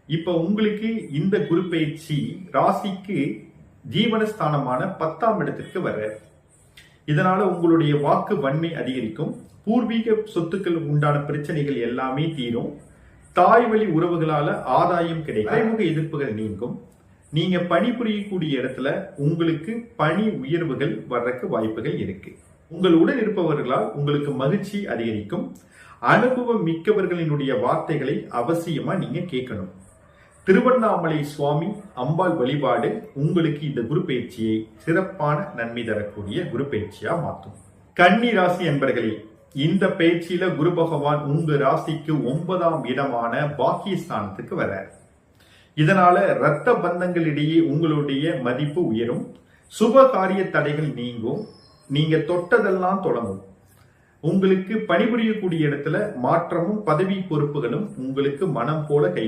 இப்ப உங்களுக்கு இந்த குரு பயிற்சி ராசிக்கு ஜீவனஸ்தானமான 10ஆம் இடத்திற்கு வர, இதனால உங்களுடைய வாக்கு வன்மை அதிகரிக்கும். பூர்வீக சொத்துக்கள் உண்டான பிரச்சனைகள் எல்லாமே தீரும். தாய் வழி உறவுகளால ஆதாயம் கிடைக்கும். மறைமுக எதிர்ப்புகள் நீங்கும். நீங்க பணிபுரியக்கூடிய இடத்துல உங்களுக்கு பணி உயர்வுகள் வர்றதுக்கு வாய்ப்புகள் இருக்கு. உங்கள் உடன் இருப்பவர்களால் உங்களுக்கு மகிழ்ச்சி அதிகரிக்கும். அனுபவம் மிக்கவர்களினுடைய வார்த்தைகளை அவசியமா நீங்க கேட்கணும். திருவண்ணாமலை சுவாமி அம்பாள் வழிபாடு உங்களுக்கு இந்த குரு பயிற்சியை சிறப்பான நன்மை தரக்கூடிய குரு பயிற்சியா மாற்றும். கன்னி ராசி என்பர்களே, இந்த பயிற்சியில குரு பகவான் உங்க ராசிக்கு 9ஆம் இடமான பாக்கியஸ்தானத்துக்கு வர, இதனால இரத்த பந்தங்களிடையே உங்களுடைய மதிப்பு உயரும். சுப காரிய தடைகள் நீங்கும். நீங்க தொட்டதெல்லாம் தொடங்கும். உங்களுக்கு பணிபுரியக்கூடிய இடத்துல மாற்றமும் பதவி பொறுப்புகளும் உங்களுக்கு மனம் போல கை